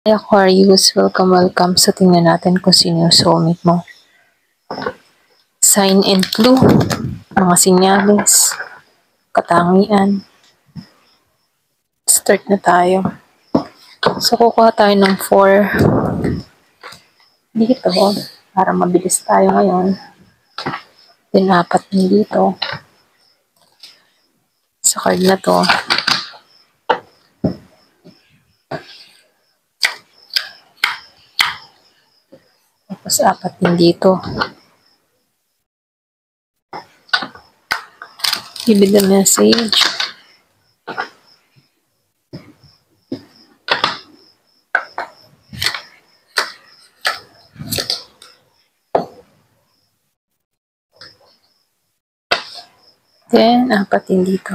Hi Aquarius, welcome. So tingnan natin kung sino yung soulmate mo. Sign and clue, mga sinyales, katangian. Start na tayo. So kukuha tayo ng 4 dito para mabilis tayo ngayon. Then 4 din dito. Sa card na to. Tapos 4 din dito. Give the message. Then 4 din dito.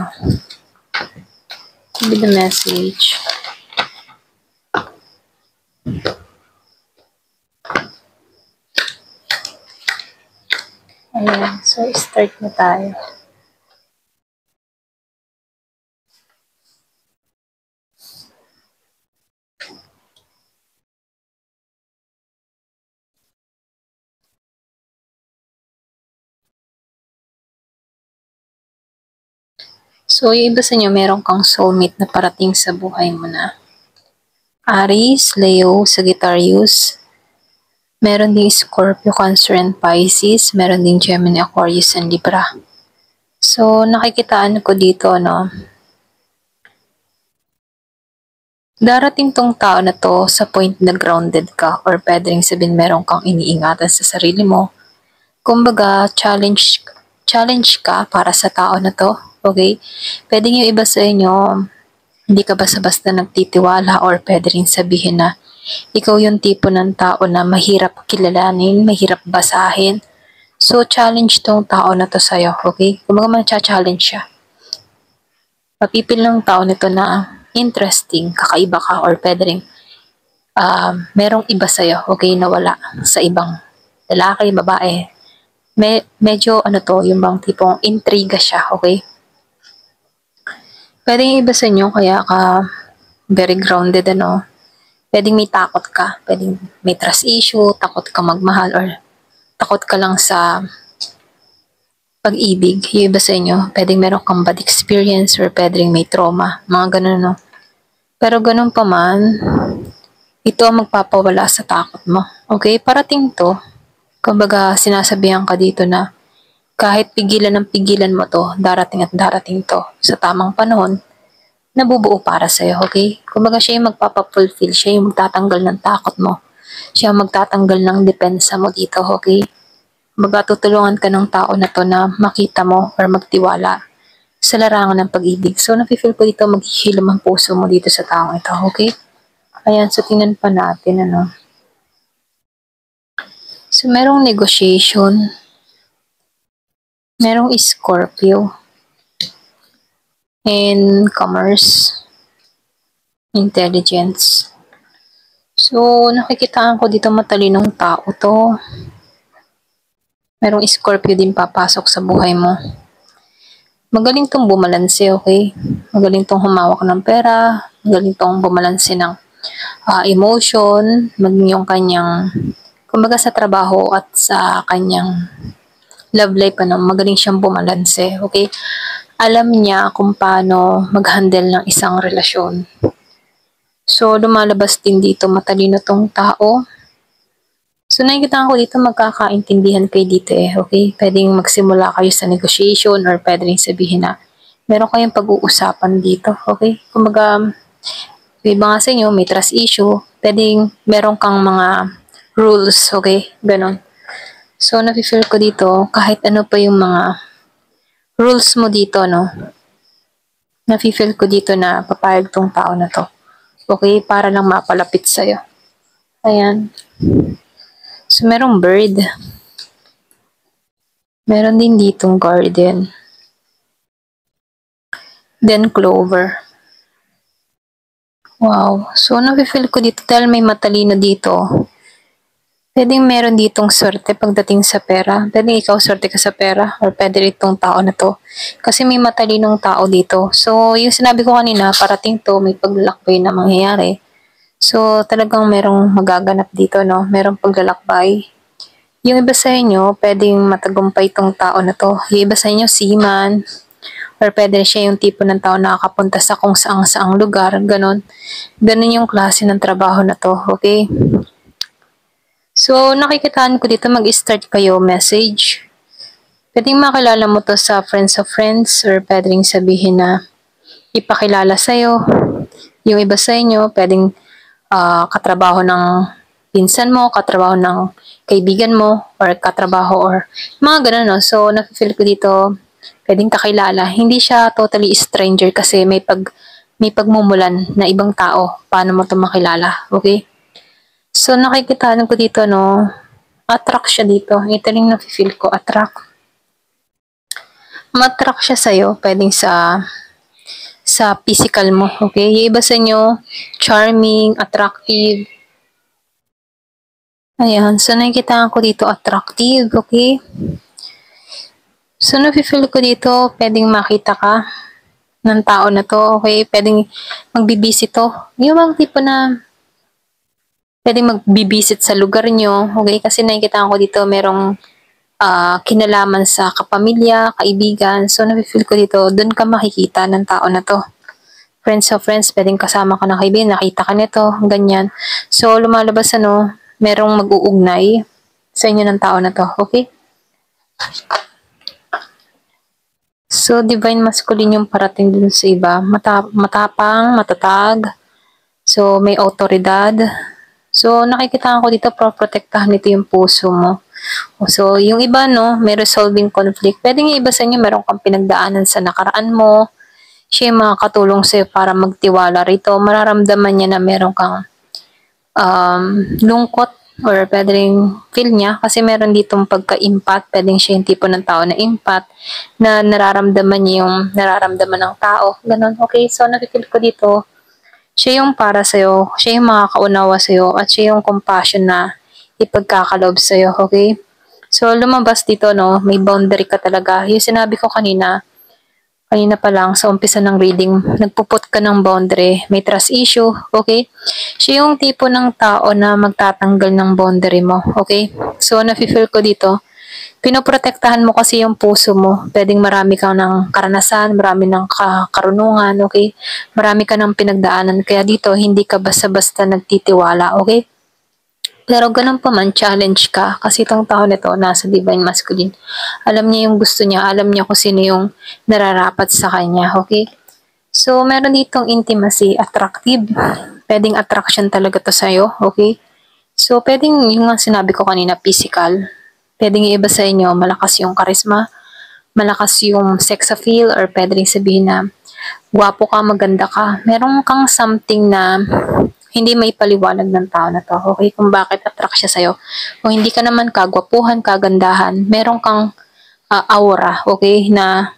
Give the message. Ayan, so start na tayo. So, yung iba sa inyo, meron kang soulmate na parating sa buhay mo na. Aries, Leo, Sagittarius. Meron din Scorpio, Cancer, and Pisces. Meron din Gemini, Aquarius, and Libra. So, nakikitaan ko dito, darating tong tao na to sa point na grounded ka or pwede rin sabihin meron kang iniingatan sa sarili mo. Kumbaga, challenge ka para sa tao na to. Okay? Pwede yung iba sa inyo, hindi ka basta-basta nagtitiwala or pwede rin sabihin na ikaw yung tipo ng tao na mahirap kilalanin, mahirap basahin. So, challenge tong tao na to sa'yo, okay? Kung mga challenge siya. Mapipil ng tao nito na interesting, kakaiba ka, or pwede rin merong iba sa'yo, okay, na wala sa ibang lalaki, babae. Medyo yung bang tipong intriga siya, okay? Pwede yung iba sa inyo, kaya ka very grounded, pwedeng may takot ka, pwedeng may trust issue, takot ka magmahal, or takot ka lang sa pag-ibig. Yung iba sa inyo, pwedeng meron kang bad experience or pwedeng may trauma, mga ganun, Pero ganun pa man, ito ang magpapawala sa takot mo. Okay? Parating to, kumbaga sinasabihan ka dito na kahit pigilan ng pigilan mo to, darating at darating to sa tamang panahon, nabubuo para sa'yo, okay? Kumbaga siya yung magpapafulfill, siya yung magtatanggal ng takot mo. Siya yung magtatanggal ng depensa mo dito, okay? Kumbaga tutulungan ka ng tao na to na makita mo or magtiwala sa larangan ng pag-ibig. So, nafe-feel ko dito maghihilom ang puso mo dito sa taong ito, okay? Ayan, so tingnan pa natin, So, merong negotiation. Merong Scorpio. And commerce. Intelligence. So, nakikitaan ko dito matalinong tao to. Merong Scorpio din papasok sa buhay mo. Magaling tong bumalanse, okay? Magaling tong humawak ng pera. Magaling tong bumalanse ng emotion. Maging yung kanyang, kumbaga sa trabaho at sa kanyang love life, magaling siyang bumalanse, okay? Alam niya kung paano mag-handle ng isang relasyon. So, lumalabas din dito matalino tong tao. So, nakikita ko dito magkakaintindihan kayo dito okay? Pwedeng magsimula kayo sa negotiation or pwede rin sabihin na meron kayong pag-uusapan dito, okay? Kumbaga, iba nga sa inyo, may trust issue, pwedeng meron kang mga rules, okay? Ganon. So, nafe-feel ko dito, kahit ano pa yung mga rules mo dito, nafe-feel ko dito na papayag tong tao na to. Okay? Para lang mapalapit sa'yo. Ayan. So, merong bird. Meron din ditong garden. Then, clover. Wow. So, nafe-feel ko dito dahil may matalino dito. Pwedeng meron ditong swerte pagdating sa pera. Pwedeng ikaw swerte ka sa pera or pwede itong tao na to. Kasi may matalinong tao dito. So, yung sinabi ko kanina, parating to, may paglalakbay na mangyayari. So, talagang merong magaganap dito, no? Merong paglalakbay. Yung iba sa inyo, pwedeng matagumpay tong tao na to. Yung iba sa inyo, seaman, or pwede siya yung tipo ng tao na nakapunta sa kung saang-saang lugar, ganon. Ganon yung klase ng trabaho na to, okay? So, nakikitaan ko dito, mag-start kayo message. Pwedeng makilala mo to sa friends of friends, or pwedeng sabihin na ipakilala sa'yo. Yung iba sa inyo, pwedeng katrabaho ng pinsan mo, katrabaho ng kaibigan mo, or katrabaho, or mga ganun, no? So, nafe-feel ko dito, pwedeng kakilala. Hindi siya totally stranger kasi may pagmumulan na ibang tao. Paano mo ito makilala, okay? So, nakikitaan ko dito, no? Attract siya dito. Ito rin nafe-feel ko, attract. Ma-attract siya sa'yo, pwedeng sa physical mo, okay? Yung iba sa inyo, charming, attractive. Ayan, so nakikita ko dito attractive, okay? So nafe-feel ko dito, pwedeng makita ka ng tao na to, okay? Pwedeng magbibisit to. Yung mga tipo na pwedeng magbibisit sa lugar nyo, okay? Kasi nakikita ko dito merong kinalaman sa kapamilya, kaibigan. So nafe-feel ko dito, doon ka makikita ng tao na to. Friends of friends, pwedeng kasama ka ng kaibigan, nakita ka nito, ganyan. So lumalabas merong mag-uugnay sa inyo ng tao na to, okay? So, divine masculine yung parating dun sa iba. Matapang, matatag. So, may autoridad. So, nakikita ko dito, protektahan nito yung puso mo. So, yung iba, no, may resolving conflict. Pwede yung iba sa inyo, meron kang pinagdaanan sa nakaraan mo. Siya yung makakatulong sa'yo para magtiwala rito. Mararamdaman niya na meron kang lungkot or pwede rin feel niya kasi meron ditong pagka-impact, pwedeng siya yung tipo ng tao na impact na nararamdaman niya yung nararamdaman ng tao, ganun, okay? So, nakikita ko dito, siya yung para sa'yo, siya yung makakaunawa sa'yo, at siya yung compassion na ipagkakaloob sa'yo, okay? So, lumabas dito, no, may boundary ka talaga. Yung sinabi ko kanina pa lang sa umpisa ng reading, nagpuput ka ng boundary, may trust issue, okay? Siya yung tipo ng tao na magtatanggal ng boundary mo, okay? So, nafe-feel ko dito, pinoprotektahan mo kasi yung puso mo. Pwedeng marami kang ng karanasan, marami ng karunungan, okay? Marami ka ng pinagdaanan, kaya dito, hindi ka basta-basta nagtitiwala, okay? Pero ganun pa man, challenge ka. Kasi itong tao nito, nasa divine masculine. Alam niya yung gusto niya. Alam niya kung sino yung nararapat sa kanya. Okay? So, meron ditong intimacy, attractive. Pwedeng attraction talaga to sa'yo. Okay? So, pwedeng yung nga sinabi ko kanina, physical. Pwedeng yung iba sa inyo, malakas yung charisma, malakas yung sex appeal, or pwede rin sabihin na gwapo ka, maganda ka. Meron kang something na hindi may paliwanag ng tao na to, okay? Kung bakit attract siya sa'yo. Kung hindi ka naman kagwapuhan, kagandahan, meron kang aura, okay? Na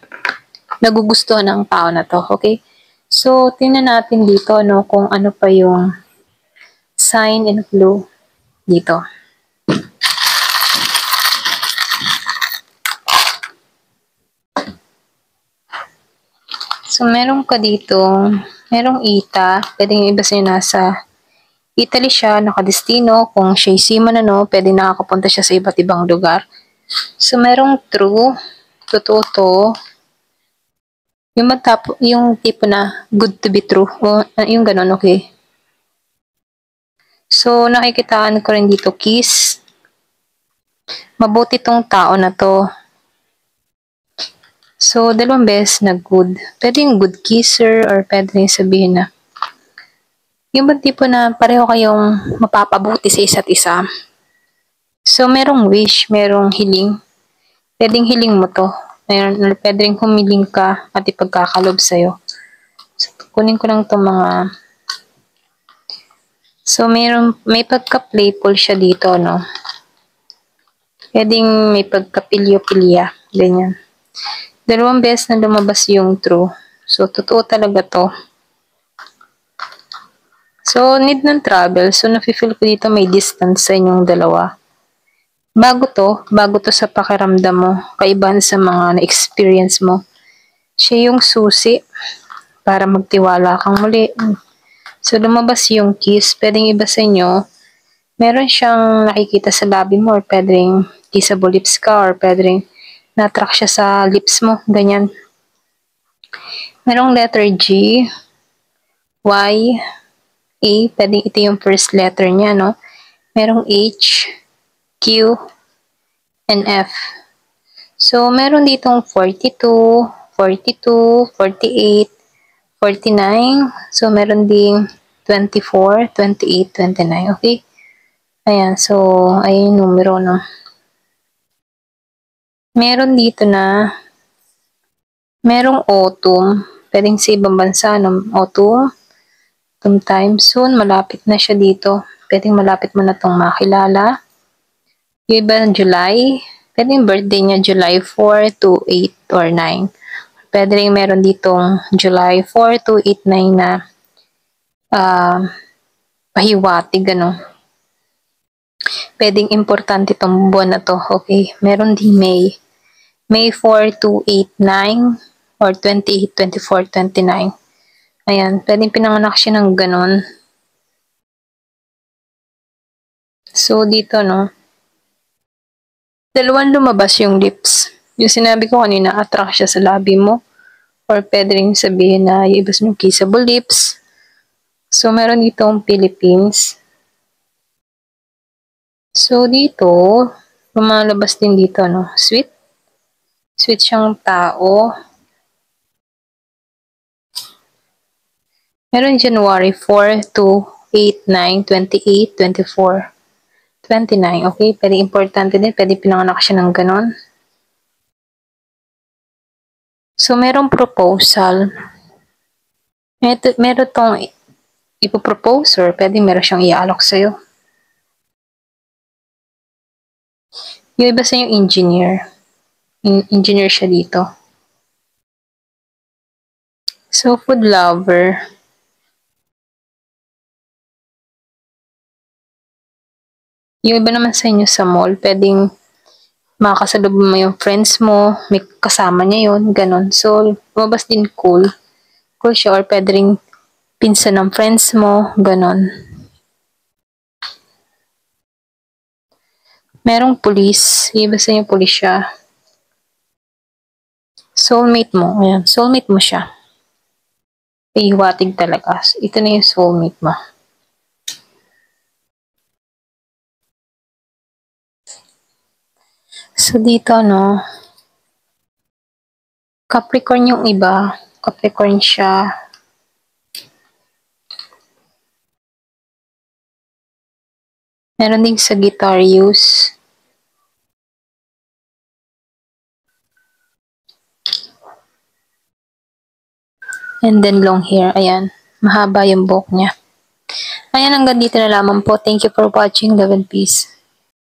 nagugustuhan ng tao na to, okay? So, tingnan natin dito, no, kung ano pa yung sign and clue dito. So, meron ka dito, merong ita, pwedeng yung iba sa'yo nasa Italy siya, nakadestino, kung siya'y seaman pwede nakakapunta siya sa iba't ibang lugar. So, merong true, totoo to, yung tipo na good to be true, o yung ganun, okay. So, nakikitaan ko rin dito, kiss. Mabuti tong tao na to. So, dalawang beses na good. Pwede yung good kisser, or pwede rin sabihin na yung bang tipo na pareho kayong mapapabuti sa isa't isa. So, merong wish, merong hiling. Pwedeng hiling mo to. Pwede rin humiling ka at ipagkakalob sa'yo. So, kunin ko lang itong mga... So, may pagka-playful siya dito, no? Pwedeng may pagka-pilyo-pilya. Ganyan. Dalawang beses na lumabas yung true. So, totoo talaga to. So, need ng travel. So, nafe-feel ko dito may distance sa inyong dalawa. Bago to sa pakiramdam mo. Kaibahan sa mga na-experience mo. Siya yung susi para magtiwala kang muli So, lumabas yung kiss. Pwedeng iba sa inyo, meron siyang nakikita sa labi mo or pwedeng kissable lips ka or pwedeng na-attract siya sa lips mo. Ganyan. Merong letter G, Y, A. Pwedeng ito yung first letter niya, no? Merong H, Q, and F. So, meron ditong 42, 42, 48, 49. So, meron ding 24, 28, 29. Okay? Ayan. So, ayun yung numero, no? Meron dito na merong autumn. Pwedeng sa ibang bansa, no? Autumn. Sometime soon. Malapit na siya dito. Pwedeng malapit mo na itong makilala. Yung iba July. Pwedeng birthday niya July 4 to 8 or 9. Pwede rin meron ditong July 4 to 8, 9 na pahiwatig, ano. Pwedeng importante itong buwan na to. Okay. Meron din May. May 4 to 8, 9 or 28, 24, 29. Ayan. Pwedeng pinanganak siya ng ganon. So, dito, no. Dalawang lumabas yung lips. Yung sinabi ko kanina, attract siya sa labi mo. Or pwede rin sabihin na yung iba yung kissable lips. So, meron ditong Philippines. So, dito, lumalabas din dito, no? Sweet. Sweet siyang tao. Meron January 4 to 8, 9, 28, 24, 29. Okay? Pwede importante din. Pwede pinanganak siya ng ganon. So, merong proposal. Meron tong ipopropose or pwede meron siyang iaalok sa'yo. Yung iba sa yung engineer. Engineer siya dito. So, food lover. Yung iba naman sa inyo sa mall, pwedeng makakasalubong mo yung friends mo, may kasama niya yun, ganon. So, lumabas din cool. Cool siya or pwede rin pinsan ng friends mo, ganon. Merong police. Yung iba sa inyo police siya. Soulmate mo. Ayan, soulmate mo siya. Ihiwatig talaga. Ito na yung soulmate mo. So, dito, no, Capricorn yung iba. Capricorn siya. Meron din Sagittarius. And then long hair. Ayan. Mahaba yung buhok niya. Ayan, hanggang dito na lamang po. Thank you for watching. Love and peace.